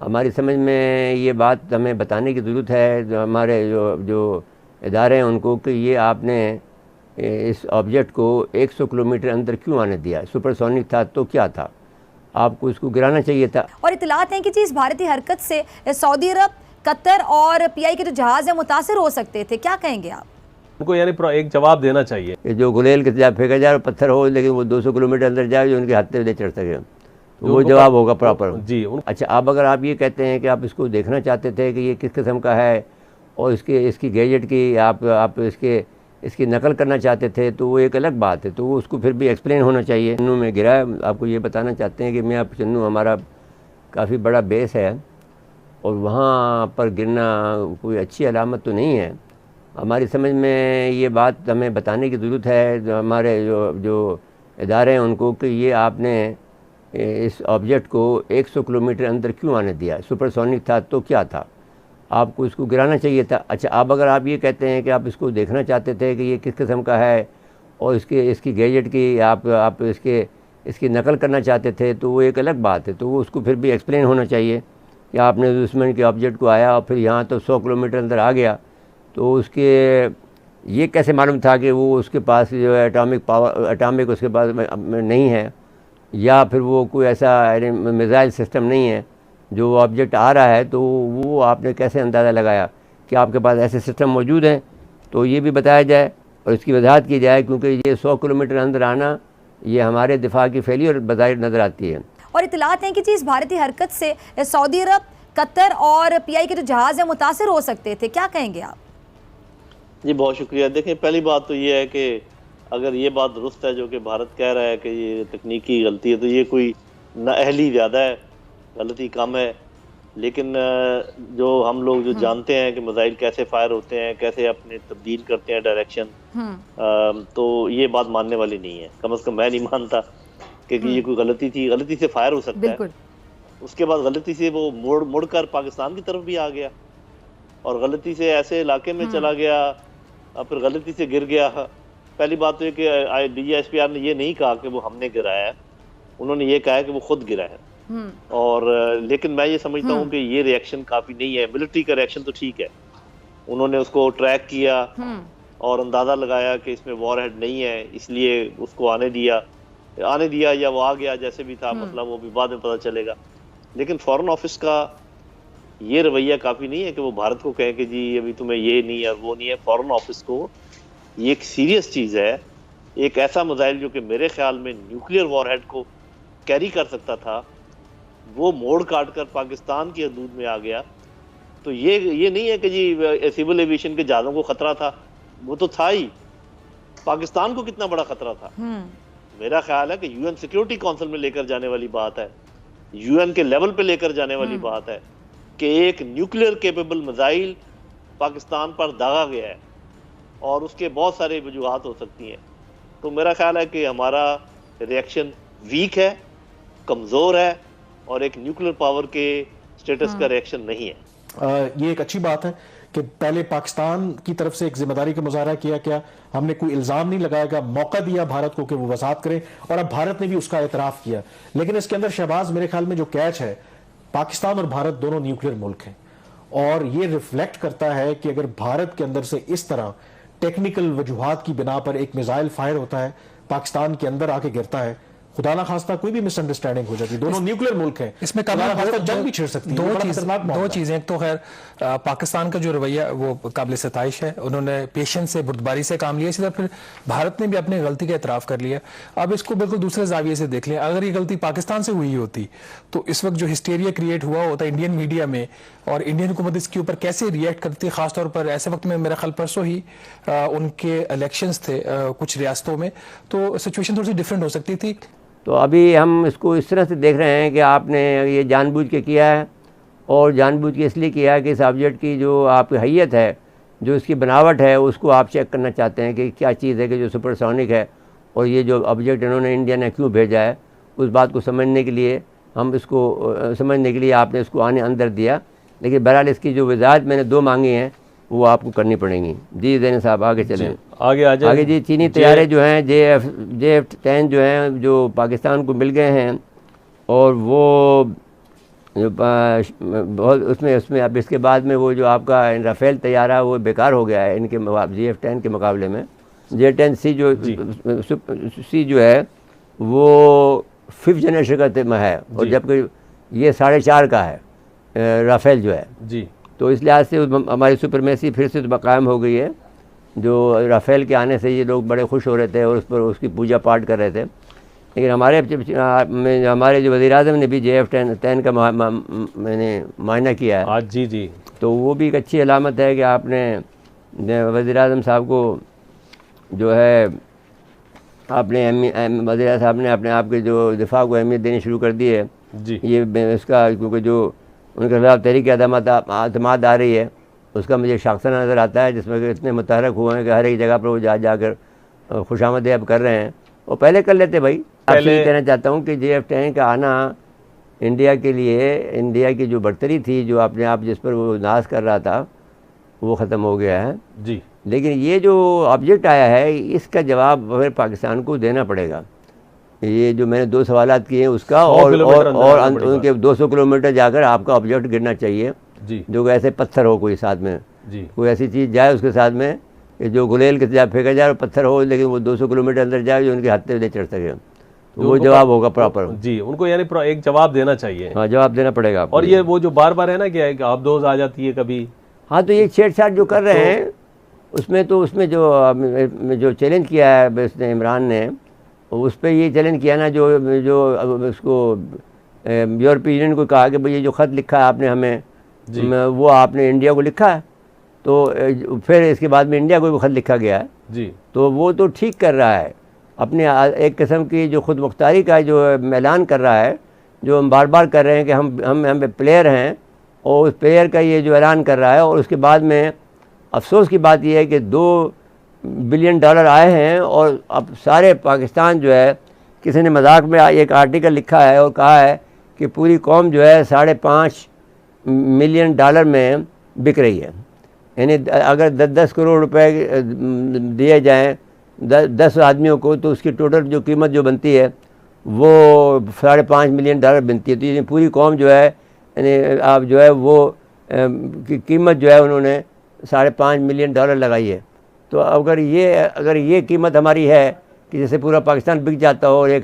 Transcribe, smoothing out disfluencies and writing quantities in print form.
हमारी समझ में ये बात हमें बताने की ज़रूरत है जो हमारे जो इदारे हैं उनको, कि ये आपने इस ऑब्जेक्ट को 100 किलोमीटर अंदर क्यों आने दिया। सुपरसोनिक था तो क्या था, आपको इसको गिराना चाहिए था। और इतलात हैं कि जी इस भारतीय हरकत से सऊदी अरब, कतर और पीआई के जो जहाज है मुतासर हो सकते थे, क्या कहेंगे आप? उनको यानी एक जवाब देना चाहिए कि जो गुलेल के फेंका जाए पत्थर हो, लेकिन वो 200 किलोमीटर अंदर जाए जो उनके हाथ पे चढ़ सके, तो वो जवाब होगा प्रॉपर जी। अच्छा, अब अगर आप ये कहते हैं कि आप इसको देखना चाहते थे कि ये किस किस्म का है और इसकी गैजेट की आप इसकी नकल करना चाहते थे, तो वो एक अलग बात है, तो वो उसको फिर भी एक्सप्लेन होना चाहिए। चन्नू में गिरा है, आपको ये बताना चाहते हैं कि मैं आप चन्नू हमारा काफ़ी बड़ा बेस है और वहाँ पर गिरना कोई अच्छी अलामत तो नहीं है। हमारी समझ में ये बात हमें बताने की ज़रूरत है जो हमारे जो इदारे हैं उनको, कि ये आपने इस ऑब्जेक्ट को 100 किलोमीटर अंदर क्यों आने दिया। सुपरसोनिक था तो क्या था, आपको इसको गिराना चाहिए था। अच्छा, अब अगर आप ये कहते हैं कि आप इसको देखना चाहते थे कि ये किस किस्म का है और इसकी गैजेट की आप इसकी नकल करना चाहते थे, तो वो एक अलग बात है, तो वो उसको फिर भी एक्सप्लेन होना चाहिए कि आपने दुश्मन के ऑब्जेक्ट को आया और फिर यहाँ तो 100 किलोमीटर अंदर आ गया, तो उसके ये कैसे मालूम था कि वो उसके पास जो है एटॉमिक उसके पास नहीं है, या फिर वो कोई ऐसा मिसाइल सिस्टम नहीं है जो ऑब्जेक्ट आ रहा है, तो वो आपने कैसे अंदाज़ा लगाया कि आपके पास ऐसे सिस्टम मौजूद हैं। तो ये भी बताया जाए और इसकी वजाहत की जाए, क्योंकि ये 100 किलोमीटर अंदर आना ये हमारे दिफा की फेलियर बज़ाहिर नज़र आती है। और इतलात हैं कि जी इस भारतीय हरकत से सऊदी अरब, कतर और पीआई के जो जहाज है मुतासर हो सकते थे, क्या कहेंगे आप? जी बहुत शुक्रिया। देखें, पहली बात तो ये है कि अगर ये बात दुरुस्त है जो कि भारत कह रहा है कि ये तकनीकी गलती है, तो ये कोई नाअहली ज़्यादा है, गलती कम है। लेकिन जो हम लोग जो जानते हैं कि मिसाइल कैसे फायर होते हैं, कैसे अपने तब्दील करते हैं डायरेक्शन, तो ये बात मानने वाली नहीं है। कम से कम मैं नहीं मानता कि ये कोई गलती थी। गलती से फायर हो सकता है, उसके बाद गलती से वो मुड़ कर पाकिस्तान की तरफ भी आ गया और गलती से ऐसे इलाके में चला गया और फिर गलती से गिर गया। पहली बात तो ये कि DGSPR ने ये नहीं कहा कि वो हमने गिराया है, उन्होंने ये कहा है कि वो खुद गिरा है। और लेकिन मैं ये समझता हूँ कि ये रिएक्शन काफ़ी नहीं है। मिलिट्री का रिएक्शन तो ठीक है, उन्होंने उसको ट्रैक किया और अंदाज़ा लगाया कि इसमें वॉरहेड नहीं है, इसलिए उसको आने दिया या वो आ गया, जैसे भी था मतलब वो भी बाद में पता चलेगा। लेकिन फॉरेन ऑफिस का ये रवैया काफ़ी नहीं है कि वो भारत को कहे कि जी अभी तुम्हें ये नहीं है वो नहीं है। फॉरेन ऑफिस को ये एक सीरियस चीज़ है, एक ऐसा मिसाइल जो कि मेरे ख्याल में न्यूक्लियर वॉरहेड को कैरी कर सकता था, वो मोड़ काट कर पाकिस्तान की हदूद में आ गया। तो ये नहीं है कि जी सिविल एविएशन के जहाज़ों को ख़तरा था, वो तो था ही। पाकिस्तान को कितना बड़ा ख़तरा था, मेरा ख्याल है कि UN सिक्योरिटी काउंसिल में लेकर जाने वाली बात है, UN के लेवल पे लेकर जाने वाली बात है कि एक न्यूक्लियर केपेबल मिसाइल पाकिस्तान पर दागा गया है और उसके बहुत सारे वजूहात हो सकती हैं। तो मेरा ख्याल है कि हमारा रिएक्शन वीक है, कमज़ोर है और एक न्यूक्लियर पावर के स्टेटस का रिएक्शन नहीं है। ये एक अच्छी बात है कि पहले पाकिस्तान की तरफ से एक जिम्मेदारी का मुजाहरा किया गया, हमने कोई इल्जाम नहीं लगाया, मौका दिया भारत को कि वो वजाहत करे और अब भारत ने भी उसका एतराफ़ किया। लेकिन इसके अंदर शहबाज मेरे ख्याल में जो कैच है, पाकिस्तान और भारत दोनों न्यूक्लियर मुल्क हैं और ये रिफ्लेक्ट करता है कि अगर भारत के अंदर से इस तरह टेक्निकल वजूहात की बिना पर एक मिसाइल फायर होता है, पाकिस्तान के अंदर आके गिरता है, खुदा ना खास्ता कोई भी मिसअंडरस्टैंडिंग हो जाती है, दोनों न्यूक्लियर मुल्क हैं, इसमें जंग भी छिड़ सकती है। दो चीजें, तो खैर पाकिस्तान का जो रवैया वो काबिल सताइश है, उन्होंने पेशेंस से बुर्दबारी से काम लिया, इसी तरह फिर भारत ने भी अपनी गलती का एतराफ़ कर लिया। अब इसको बिल्कुल दूसरे जाविये से देख लें, अगर ये गलती पाकिस्तान से हुई होती तो इस वक्त जो हिस्टेरिया क्रिएट हुआ होता इंडियन मीडिया में और इंडियन हुकूमत इसके ऊपर कैसे रिएक्ट करती है, खासतौर पर ऐसे वक्त में मेरा ख्याल परसों ही उनके इलेक्शंस थे कुछ रियासतों में, तो सिचुएशन थोड़ी सी डिफरेंट हो सकती थी। तो अभी हम इसको इस तरह से देख रहे हैं कि आपने ये जानबूझ के किया है और जानबूझ के इसलिए किया है कि इस ऑब्जेक्ट की जो आपकी हैयत है, जो इसकी बनावट है, उसको आप चेक करना चाहते हैं कि क्या चीज़ है कि जो सुपरसोनिक है और ये जो ऑब्जेक्ट इन्होंने इंडिया ने क्यों भेजा है, उस बात को समझने के लिए समझने के लिए आपने इसको अंदर दिया। लेकिन बहरहाल इसकी जो वजाहत मैंने 2 मांगी हैं वो आपको करनी पड़ेंगी। जी ज़ैन साहब आगे चलें, आगे आ जाए। आगे जी, चीनी तैयारे जो हैं JF-10 जो हैं जो पाकिस्तान को मिल गए हैं और वो जो बहुत उसमें अब इसके बाद में वो जो आपका राफेल तैयारा वो बेकार हो गया है इनके JF-10 के मुकाबले में। J-10C जो है वो 5th जनरेशन का है, और जबकि ये 4.5 का है राफेल जो है जी। तो इस लिहाज से हमारी सुपरमेसी फिर से कायम हो गई है। जो राफेल के आने से ये लोग बड़े खुश हो रहे थे और उस पर उसकी पूजा पाठ कर रहे थे, लेकिन हमारे जो वज़ीर-ए-आज़म ने भी JF-10 का मैंने मायना किया है आज। जी जी। तो वो भी एक अच्छी अलामत है कि आपने वज़ीर-ए-आज़म साहब को जो है आपने वज़ीर साहब ने अपने आप के जो दिफा को अहमियत देनी शुरू कर दी है जी। ये इसका, क्योंकि जो उनके खिलाफ तहरीक अतमाद आ रही है उसका मुझे शाखसाना नज़र आता है, जिसमें कि इतने मुतहरक हुए हैं कि हर एक जगह पर वो जाकर खुशामद अब कर रहे हैं। वो पहले कर लेते भाई। आपसे ये कहना चाहता हूँ कि JF-10 का आना इंडिया के लिए, इंडिया की जो बढ़तरी थी, जो अपने आप जिस पर वो नाज कर रहा था, वो ख़त्म हो गया है जी। लेकिन ये जो ऑब्जेक्ट आया है इसका जवाब फिर पाकिस्तान को देना पड़ेगा। ये जो मैंने 2 सवालात किए हैं उसका, और उनके 200 किलोमीटर जाकर आपका ऑब्जेक्ट गिरना चाहिए जी। जो ऐसे पत्थर हो कोई साथ में जी। कोई ऐसी चीज़ जाए उसके साथ में कि जो गुलेल के साथ फेंका जाए और पत्थर हो, लेकिन वो 200 किलोमीटर अंदर जाए जो उनके हाथ पे चढ़ सके, तो वो जवाब होगा प्रॉपर जी। उनको यानी एक जवाब देना चाहिए। हाँ, जवाब देना पड़ेगा आपको। और ये वो जो बार बार है ना कि आप दोस्त आ जाती है कभी। हाँ, तो ये छेड़छाड़ जो कर रहे हैं उसमें जो चैलेंज किया है इसने, इमरान ने उस पर ये चैलेंज किया ना, जो उसको यूरोपीय यूनियन को कहा कि भाई ये जो ख़त लिखा है आपने हमें, वो आपने इंडिया को लिखा है, तो फिर इसके बाद में इंडिया को भी ख़त लिखा गया है जी। तो वो तो ठीक कर रहा है, अपने एक किस्म की जो खुद मुख्तारी का जो ऐलान कर रहा है, जो हम बार बार कर रहे हैं कि हम प्लेयर हैं, और उस प्लेयर का ये जो ऐलान कर रहा है। और उसके बाद में अफसोस की बात यह है कि $2 बिलियन आए हैं, और अब सारे पाकिस्तान जो है, किसी ने मजाक में एक आर्टिकल लिखा है और कहा है कि पूरी कौम जो है $5.5 मिलियन में बिक रही है। यानी अगर 10 करोड़ रुपए दिए जाएं 10 आदमियों को, तो उसकी टोटल जो कीमत जो बनती है वो $5.5 मिलियन बनती है। तो ये पूरी कौम जो है, यानी आप जो है वो की कीमत जो है उन्होंने $5.5 मिलियन लगाई है। तो अगर ये कीमत हमारी है कि जैसे पूरा पाकिस्तान बिक जाता हो और एक